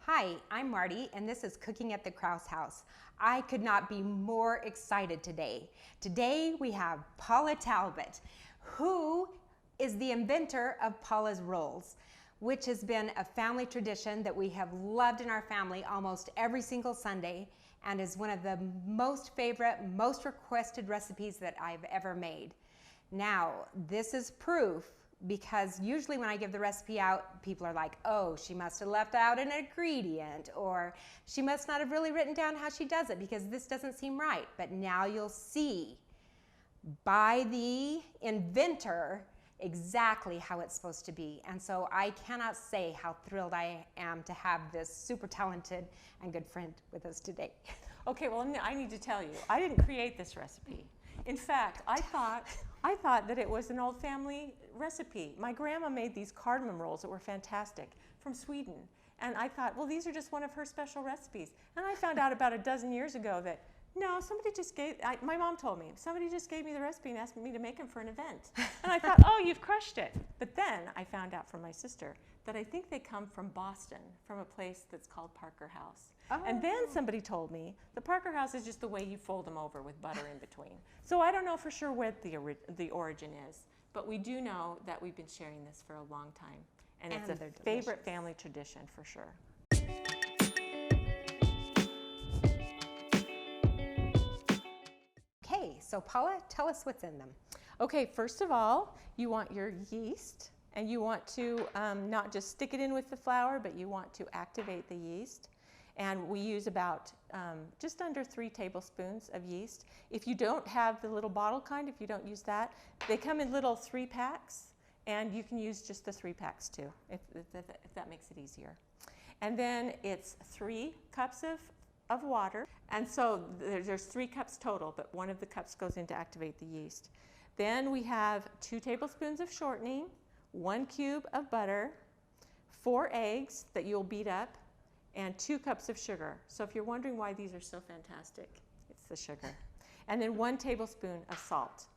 Hi, I'm Marty, and this is Cooking at the Kraus House. I could not be more excited today. Today we have Paula Talbot, who is the inventor of Paula's Rolls, which has been a family tradition that we have loved in our family almost every single Sunday, and is one of the most favorite, most requested recipes that I've ever made. Now, this is proof, because usually when I give the recipe out, people are like, oh, she must have left out an ingredient, or she must not have really written down how she does it because this doesn't seem right. But now you'll see by the inventor exactly how it's supposed to be. And so I cannot say how thrilled I am to have this super talented and good friend with us today. Okay, well, I need to tell you, I didn't create this recipe. In fact, I thought that it was an old family recipe. My grandma made these cardamom rolls that were fantastic from Sweden. And I thought, well, these are just one of her special recipes. And I found out about a dozen years ago that, no, somebody just my mom told me, somebody just gave me the recipe and asked me to make them for an event. And I thought, oh, you've crushed it. But then I found out from my sister that I think they come from Boston, from a place that's called Parker House. Oh. And then somebody told me the Parker House is just the way you fold them over with butter in between. So I don't know for sure what the origin is, but we do know that we've been sharing this for a long time. And it's a favorite family tradition for sure. Okay, so Paula, tell us what's in them. Okay, first of all, you want your yeast, and you want to not just stick it in with the flour, but you want to activate the yeast. And we use about just under 3 tablespoons of yeast. If you don't have the little bottle kind, if you don't use that, they come in little 3-packs, and you can use just the 3-packs too, if that makes it easier. And then it's 3 cups of water. And so there's 3 cups total, but one of the cups goes in to activate the yeast. Then we have 2 tablespoons of shortening, 1 cube of butter, 4 eggs that you'll beat up, and 2 cups of sugar. So if you're wondering why these are so fantastic, it's the sugar. And then 1 tablespoon of salt.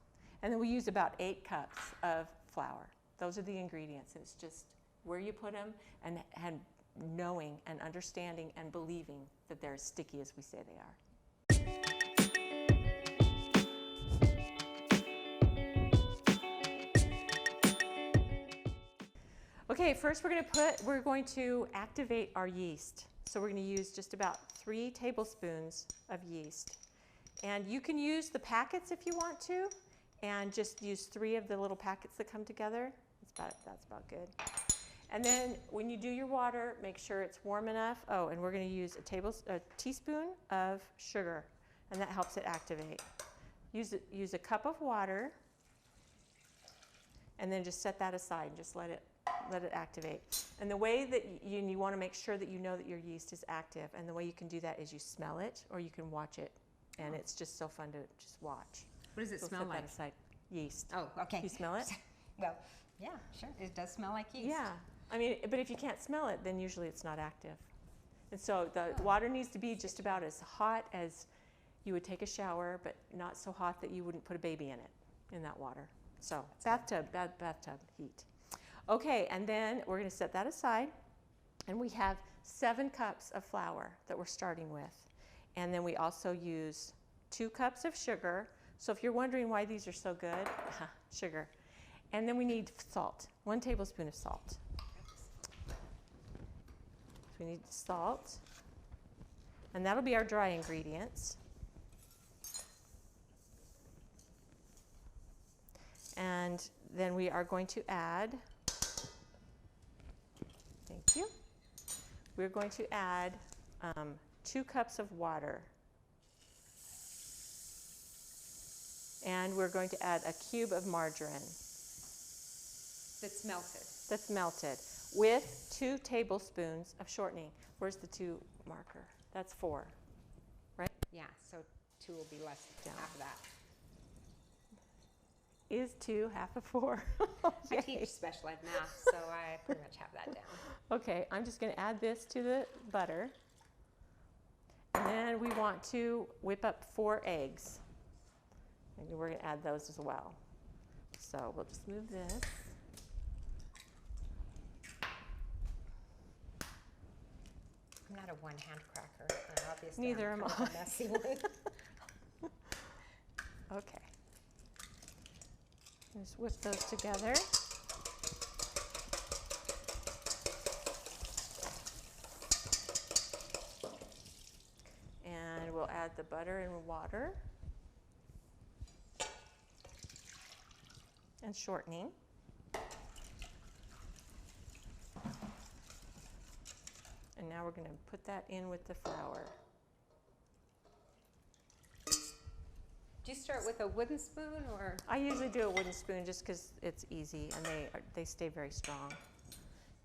And then we use about 8 cups of flour. Those are the ingredients. And it's just where you put them and knowing and understanding and believing that they're as sticky as we say they are. Okay, first we're going to activate our yeast. So we're going to use just about 3 tablespoons of yeast. And you can use the packets if you want to, and just use 3 of the little packets that come together. That's about good. And then when you do your water, make sure it's warm enough. Oh, and we're going to use a teaspoon of sugar, and that helps it activate. Use a cup of water, and then just set that aside and just let it activate. And the way that you want to make sure that you know that your yeast is active, and the way you can do that is you smell it or you can watch it, and it's just so fun to just watch. What does it smell like? Set that aside. Yeast. Oh, okay. You smell it? Well, yeah, sure. It does smell like yeast. Yeah. I mean, but if you can't smell it, then usually it's not active. And so the water needs to be just about as hot as you would take a shower, but not so hot that you wouldn't put a baby in it, in that water. So bathtub heat. Okay, and then we're going to set that aside, and we have 7 cups of flour that we're starting with. And then we also use 2 cups of sugar. So if you're wondering why these are so good, sugar. And then we need salt, 1 tablespoon of salt. So we need salt, and that'll be our dry ingredients. And then we are going to add, thank you, we're going to add 2 cups of water. And we're going to add a cube of margarine. That's melted. That's melted, with 2 tablespoons of shortening. Where's the 2 marker? That's 4, right? Yeah, so 2 will be less than half of that. Is 2 half of 4? I teach special ed math, so I pretty much have that down. Okay, I'm just going to add this to the butter. And then we want to whip up 4 eggs. And we're going to add those as well. So we'll just move this. not a one-hand cracker. Obviously, Neither I'm am kind of a messy one. Okay. Just whip those together. And we'll add the butter and water. And shortening. And now we're going to put that in with the flour. Do you start with a wooden spoon or? I usually do a wooden spoon just because it's easy and they stay very strong.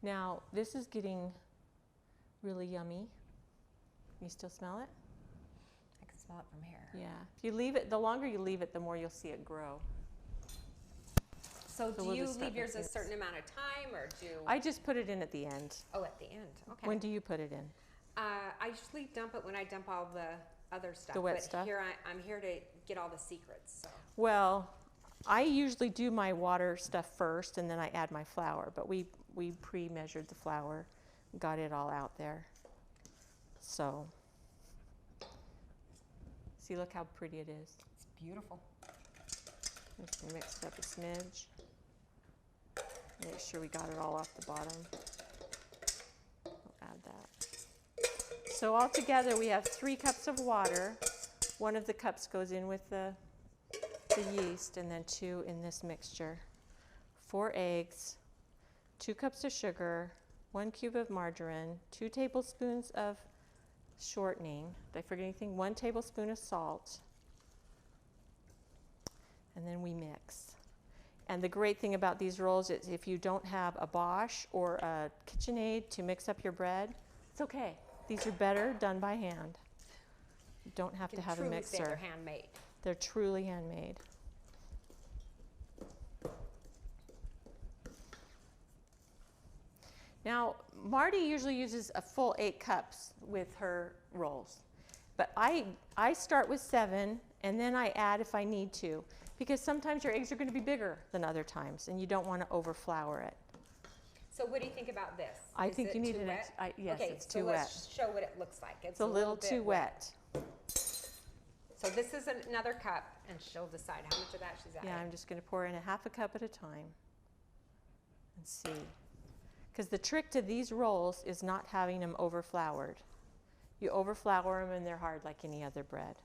Now this is getting really yummy. You still smell it? I can smell it from here. Yeah. If you leave it, the longer you leave it, the more you'll see it grow. So do you leave yours a certain amount of time, or do? I just put it in at the end. Oh, at the end. Okay. When do you put it in? I usually dump it when I dump all the other stuff. The wet but stuff? Here I'm here to get all the secrets. So. Well, I usually do my water stuff first, and then I add my flour. But we pre-measured the flour, got it all out there. So, see, look how pretty it is. It's beautiful. Just mix it up a smidge. Make sure we got it all off the bottom. We'll add that. So all together we have 3 cups of water. 1 of the cups goes in with the yeast, and then 2 in this mixture. 4 eggs, 2 cups of sugar, 1 cube of margarine, 2 tablespoons of shortening. Did I forget anything? 1 tablespoon of salt. And then we mix. And the great thing about these rolls is if you don't have a Bosch or a KitchenAid to mix up your bread, it's okay. These are better done by hand. You don't have to have a mixer. They're handmade. They're truly handmade. Now, Marty usually uses a full 8 cups with her rolls. But I start with 7, and then I add if I need to. Because sometimes your eggs are going to be bigger than other times, and you don't want to overflour it. So what do you think about this? I think you need an yes, okay, it's too so wet. Let's show what it looks like. It's a little too wet. So this is another cup, and she'll decide how much of that she's adding. Yeah, I'm just going to pour in a half a cup at a time and see. Because the trick to these rolls is not having them overfloured. You overflour them and they're hard like any other bread.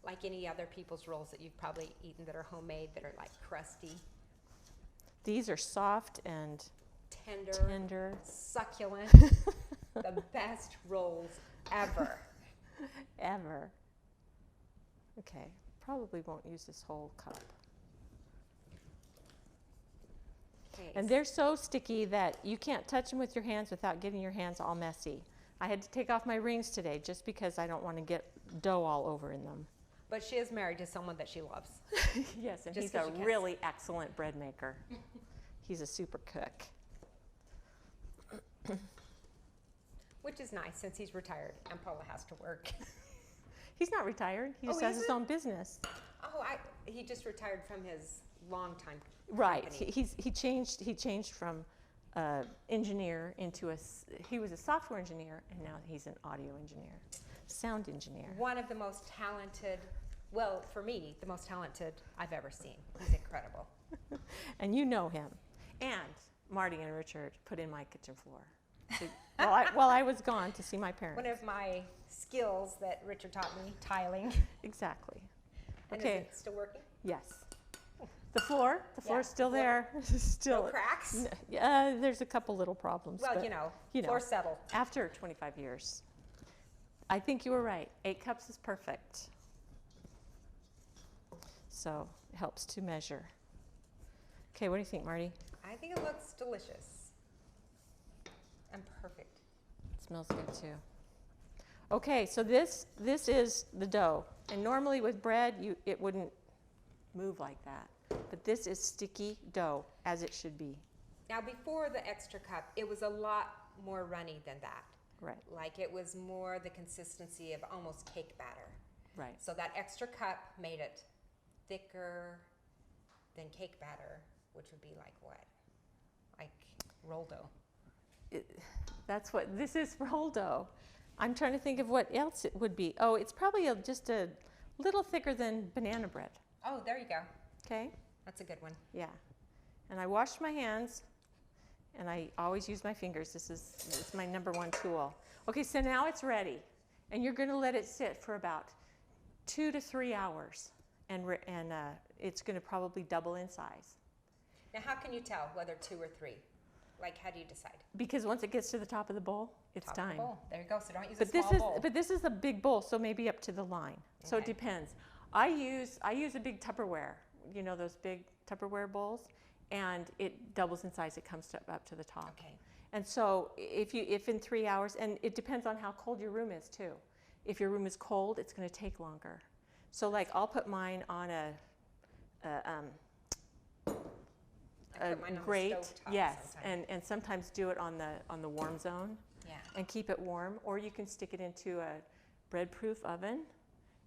Like any other people's rolls that you've probably eaten that are homemade, that are like crusty. These are soft and tender. Succulent. The best rolls ever. Ever. Okay, probably won't use this whole cup. Okay. And they're so sticky that you can't touch them with your hands without getting your hands all messy. I had to take off my rings today just because I don't want to get dough all over in them. But she is married to someone that she loves. Yes, and Just he's a 'cause you can. really excellent bread maker. He's a super cook. Which is nice since he's retired and Paula has to work. He's not retired. He just has his own business. Oh, he just retired from his longtime Right. company. He changed from engineer into he was a software engineer, and now he's an audio engineer, sound engineer. One of the most talented, well, for me, the most talented I've ever seen. He's incredible. And you know him. And Marty and Richard put in my kitchen floor while I was gone to see my parents. One of my skills that Richard taught me, tiling. Exactly. And Okay. is it still working? Yes. The floor is still there. Still. No cracks? There's a couple little problems. Well, but, floor settled. After 25 years. I think you were right. 8 cups is perfect. So it helps to measure. Okay, what do you think, Marty? I think it looks delicious and perfect. It smells good too. Okay, so this is the dough. And normally with bread, it wouldn't move like that. But this is sticky dough, as it should be. Now, before the extra cup, it was a lot more runny than that. Right. Like it was more the consistency of almost cake batter. Right. So that extra cup made it thicker than cake batter, which would be like what? Like roll dough. That's what this is, roll dough. I'm trying to think of what else it would be. Oh, it's probably just a little thicker than banana bread. Oh, there you go. Okay? That's a good one. Yeah. And I washed my hands, and I always use my fingers. It's my #1 tool. Okay, so now it's ready. And you're going to let it sit for about 2 to 3 hours. And it's going to probably double in size. Now, how can you tell whether 2 or 3? Like, how do you decide? Because once it gets to the top of the bowl, it's time. Top of the bowl. There you go. So don't use a small bowl. But this is a big bowl, so maybe up to the line. So it depends. I use a big Tupperware. You know those big Tupperware bowls, and it doubles in size. It comes up to the top. Okay. And so if in 3 hours, and it depends on how cold your room is too. If your room is cold, it's going to take longer. So like I'll put mine on a grate, yes, and sometimes do it on the warm zone, and keep it warm. Or you can stick it into a bread-proof oven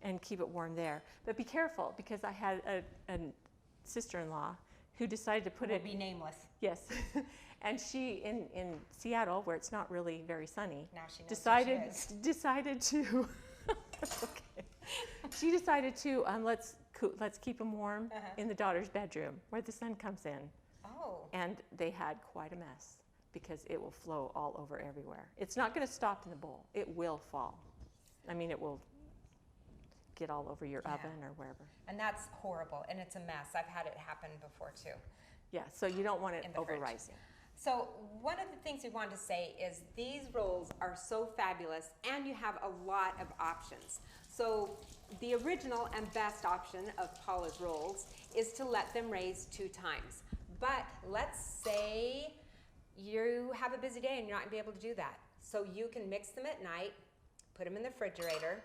and keep it warm there. But be careful, because I had a sister-in-law who decided to put it. Will be nameless. Yes, and she in Seattle, where it's not really very sunny, now she knows decided to. Okay. She decided to let's keep them warm in the daughter's bedroom where the sun comes in. Oh. And they had quite a mess because it will flow all over everywhere. It's not going to stop in the bowl. It will fall. I mean, it will get all over your oven or wherever. And that's horrible, and it's a mess. I've had it happen before too. Yeah, so you don't want it over-rising. So one of the things we want to say is these rolls are so fabulous, and you have a lot of options. So the original and best option of Paula's rolls is to let them raise 2 times. But let's say you have a busy day and you're not going to be able to do that. So you can mix them at night, put them in the refrigerator,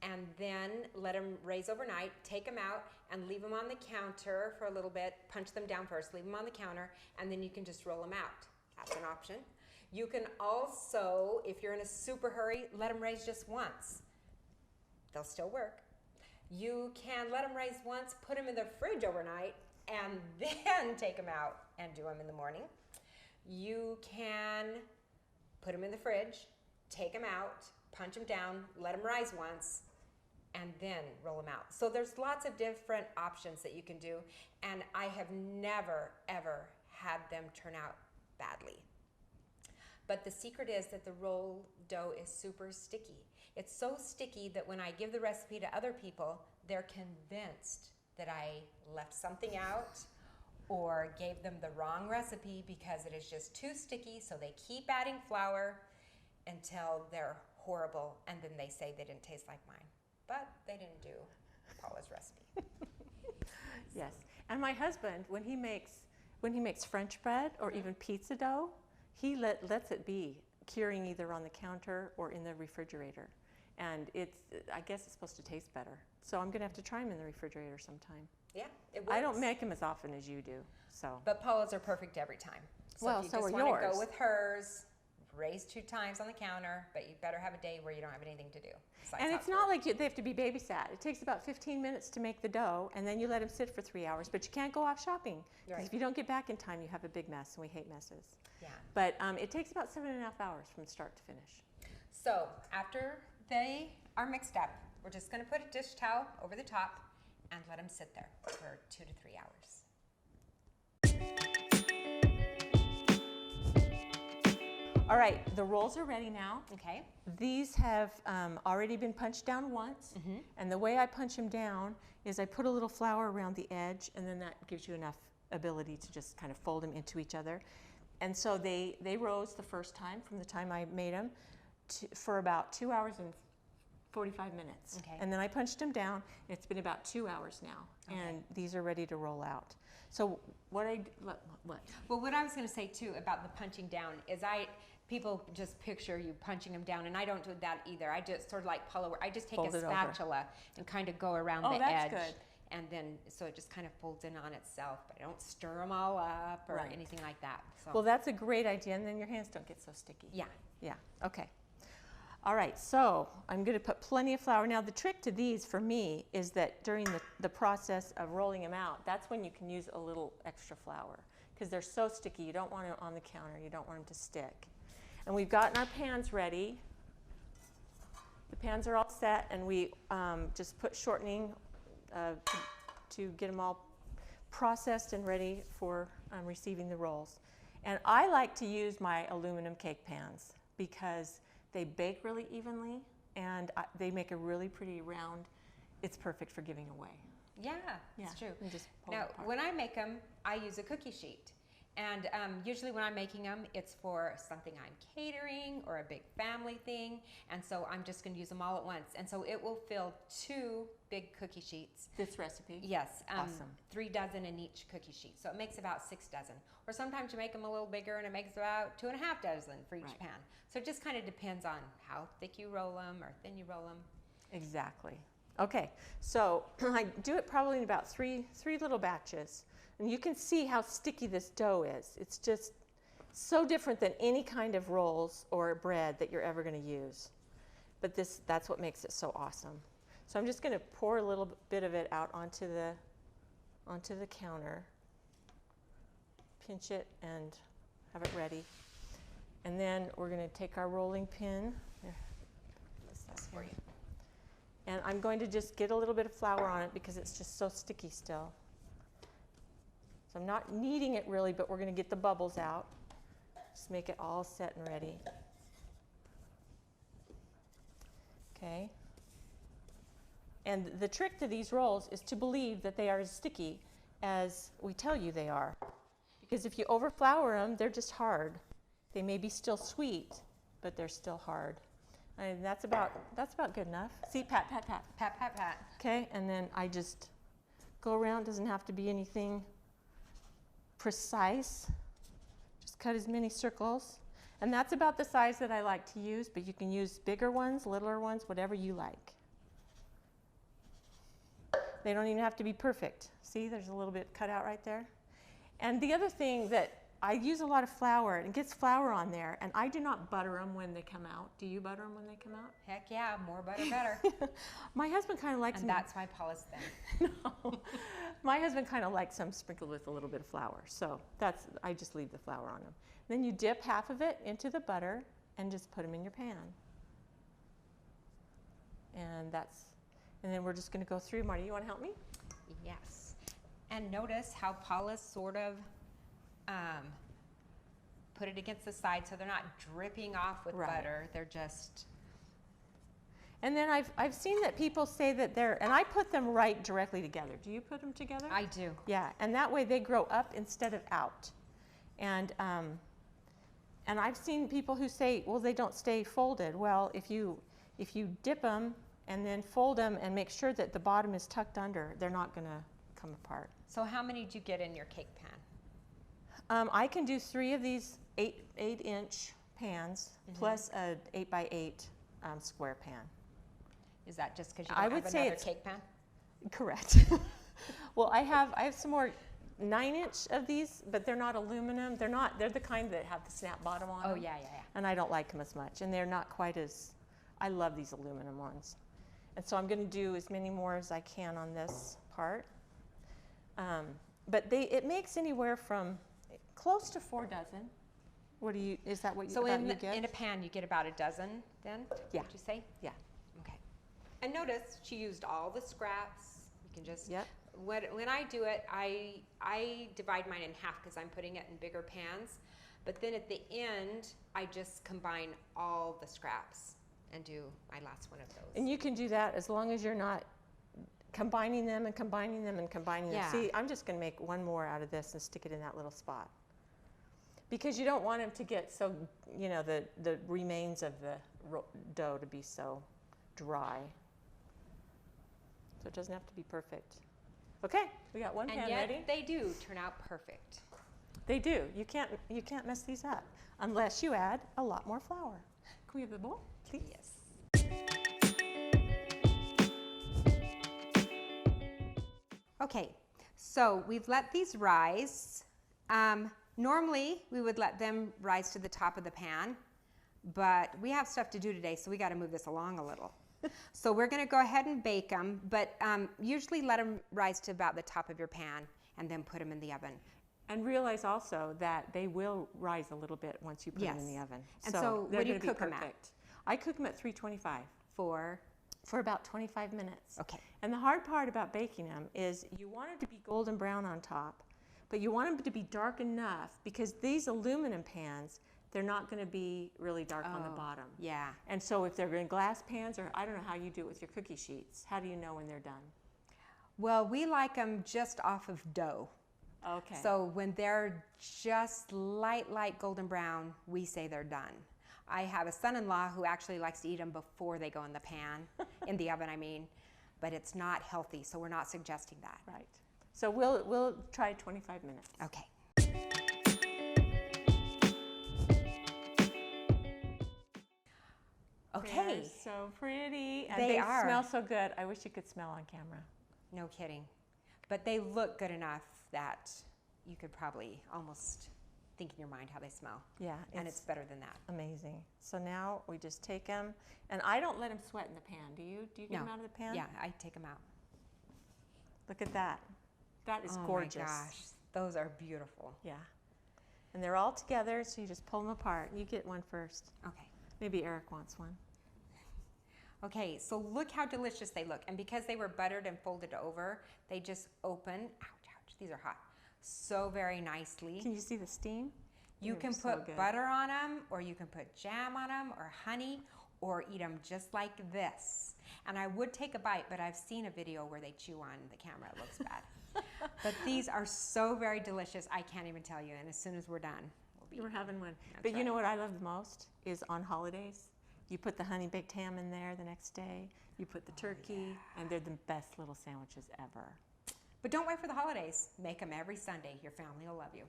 and then let them raise overnight, take them out, and leave them on the counter for a little bit. Punch them down first, leave them on the counter, and then you can just roll them out. That's an option. You can also, if you're in a super hurry, let them raise just once. They'll still work. You can let them raise once, put them in the fridge overnight, and then take them out and do them in the morning. You can put them in the fridge, take them out, punch them down, let them rise once, and then roll them out. So there's lots of different options that you can do, and I have never, ever had them turn out badly. But the secret is that the roll dough is super sticky. It's so sticky that when I give the recipe to other people, they're convinced that I left something out or gave them the wrong recipe because it is just too sticky, so they keep adding flour until they're horrible, and then they say they didn't taste like mine. But they didn't do Paula's recipe. Yes, and my husband, when he makes French bread or even pizza dough, he lets it be curing either on the counter or in the refrigerator, and I guess it's supposed to taste better. So I'm gonna have to try them in the refrigerator sometime. Yeah, it works. I don't make them as often as you do, so. But Paula's are perfect every time. So well, if you so just are want to yours. go with hers, raise 2 times on the counter, but you better have a day where you don't have anything to do. And it's not like they have to be babysat. It takes about 15 minutes to make the dough, and then you let them sit for 3 hours. But you can't go off shopping, because if you don't get back in time, you have a big mess, and we hate messes. Yeah. But it takes about 7.5 hours from start to finish. So after they are mixed up, we're just going to put a dish towel over the top and let them sit there for 2 to 3 hours. All right, the rolls are ready now. Okay. These have already been punched down once, and the way I punch them down is I put a little flour around the edge, and then that gives you enough ability to just kind of fold them into each other. And so they rose the first time from the time I made them for about 2 hours and 45 minutes. Okay. And then I punched them down. It's been about 2 hours now, and these are ready to roll out. So what? Well, what I was going to say too about the punching down is people just picture you punching them down, and I don't do that either. I just sort of like Paula, where I just take a spatula and kind of go around the edge. Good. And then, so it just kind of folds in on itself, but I don't stir them all up or anything like that. So. Well, that's a great idea, and then your hands don't get so sticky. Yeah. Yeah, okay. All right, so I'm going to put plenty of flour. Now, the trick to these for me is that during the process of rolling them out, that's when you can use a little extra flour, because they're so sticky. You don't want them on the counter. You don't want them to stick. And we've gotten our pans ready. The pans are all set, and we just put shortening to get them all processed and ready for receiving the rolls. And I like to use my aluminum cake pans because they bake really evenly, and they make a really pretty round. It's perfect for giving away. Yeah, it's true. And just pull Now, it apart. when I make them, I use a cookie sheet. And usually when I'm making them, it's for something I'm catering or a big family thing. And so I'm just going to use them all at once. And so it will fill 2 big cookie sheets. This recipe? Yes. Awesome. 3 dozen in each cookie sheet. So it makes about 6 dozen. Or sometimes you make them a little bigger and it makes about 2.5 dozen for each Right. pan. So it just kind of depends on how thick you roll them or thin you roll them. Exactly. Okay, so I do it probably in about three little batches. And you can see how sticky this dough is. It's just so different than any kind of rolls or bread that you're ever going to use. But that's what makes it so awesome. So I'm just going to pour a little bit of it out onto the counter, pinch it, and have it ready. And then we're going to take our rolling pin. Here, this for you. And I'm going to just get a little bit of flour on it because it's just so sticky still. So I'm not kneading it really, but we're going to get the bubbles out. Just make it all set and ready. Okay. And the trick to these rolls is to believe that they are as sticky as we tell you they are. Because if you overflour them, they're just hard. They may be still sweet, but they're still hard. And that's about good enough. See, pat, pat, pat. Pat, pat, pat. Okay, and then I just go around. Doesn't have to be anything precise. Just cut as many circles. And that's about the size that I like to use, but you can use bigger ones, littler ones, whatever you like. They don't even have to be perfect. See, there's a little bit cut out right there. And the other thing that I use a lot of flour, and it gets flour on there, and I do not butter them when they come out. Do you butter them when they come out? Heck yeah, more butter better. My husband kind of likes And them. that's why Paula's thin. No. My husband kind of likes them sprinkled with a little bit of flour, so I just leave the flour on them. Then you dip half of it into the butter and just put them in your pan. And then we're just going to go through. Marty, you want to help me? Yes. And notice how Paula's sort of put it against the side so they're not dripping off with Right. butter. They're just... And then I've seen that people say that and I put them right directly together. Do you put them together? I do. Yeah, and that way they grow up instead of out. And I've seen people who say, well, they don't stay folded. Well, if you dip them and then fold them and make sure that the bottom is tucked under, they're not going to come apart. So how many do you get in your cake pan? I can do 3 of these 8-inch pans plus a 8x8 square pan. Is that just because you I don't would have say another it's cake pan? Correct. Well, I have some more 9-inch of these, but they're not aluminum. They're the kind that have the snap bottom on them. Oh, yeah. And I don't like them as much. And they're not quite as, I love these aluminum ones. And so I'm going to do as many more as I can on this part. But it makes anywhere from close to 4 dozen. Is that what you, So you get? in a pan, you get about a dozen then? Yeah. Would you say? Yeah. Okay. And notice she used all the scraps. You can just... Yep. When I do it, I divide mine in half because I'm putting it in bigger pans. But then at the end, I just combine all the scraps and do my last one of those. And you can do that as long as you're not combining them and combining them and combining them. Yeah. See, I'm just going to make one more out of this and stick it in that little spot. Because you don't want them to get so, the remains of the dough to be so dry. So it doesn't have to be perfect. Okay, we got one pan and yet ready. they do turn out perfect. They do. You can't mess these up unless you add a lot more flour. Can we have the bowl, please? Yes. Okay, so we've let these rise. Normally, we would let them rise to the top of the pan, but we have stuff to do today, so we got to move this along a little. So we're going to go ahead and bake them, but usually let them rise to about the top of your pan and then put them in the oven. And realize also that they will rise a little bit once you put them in the oven. And so they're what do you gonna be cook them at? perfect. I cook them at 325. for about 25 minutes. Okay. And the hard part about baking them is you want it to be golden brown on top, but you want them to be dark enough because these aluminum pans, they're not going to be really dark on the bottom. Yeah. And so if they're in glass pans, or I don't know how you do it with your cookie sheets, how do you know when they're done? Well, we like them just off of dough. Okay. So when they're just light golden brown, we say they're done. I have a son-in-law who actually likes to eat them before they go in the pan, in the oven I mean, but it's not healthy, so we're not suggesting that. Right. So we'll try 25 minutes. Okay. Okay. They're so pretty, and They they are. smell so good. I wish you could smell on camera. No kidding. But they look good enough that you could probably almost think in your mind how they smell. Yeah. And it's better than that. amazing. So now we just take them, and I don't let them sweat in the pan. Do you? Do you get them out of the pan? Yeah, I take them out. Look at that. That is Oh gorgeous. my gosh, those are beautiful. Yeah. And they're all together, so you just pull them apart. You get one first. Okay. Maybe Eric wants one. Okay, so look how delicious they look. And because they were buttered and folded over, they just open, ouch, these are hot, so very nicely. Can you see the steam? You They're can so put good. butter on them, or you can put jam on them, or honey, or eat them just like this. And I would take a bite, but I've seen a video where they chew on the camera. It looks bad. But these are so very delicious, I can't even tell you. And as soon as we're done, We're having one. That's But you right. know what I love the most is on holidays. You put the honey baked ham in there the next day. You put the turkey, and they're the best little sandwiches ever. But don't wait for the holidays. Make them every Sunday. Your family will love you.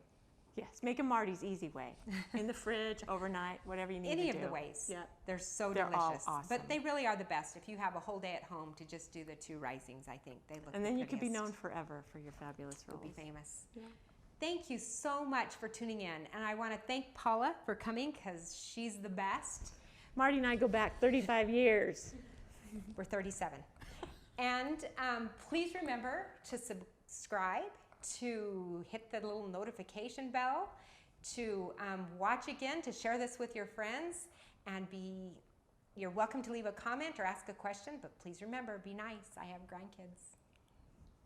Yes, make a Marty's easy way. In the fridge, overnight, whatever you need to do. Any of the ways. Yeah. They're so They're all delicious. awesome. But they really are the best. If you have a whole day at home to just do the 2 risings, I think they look And then the you could be prettiest. known forever for your fabulous rolls. You'll be famous. Yeah. Thank you so much for tuning in. And I want to thank Paula for coming because she's the best. Marty and I go back 35 years. We're 37. And please remember to subscribe, to hit the little notification bell, to watch again, to share this with your friends, and you're welcome to leave a comment or ask a question, but please remember, be nice. I have grandkids.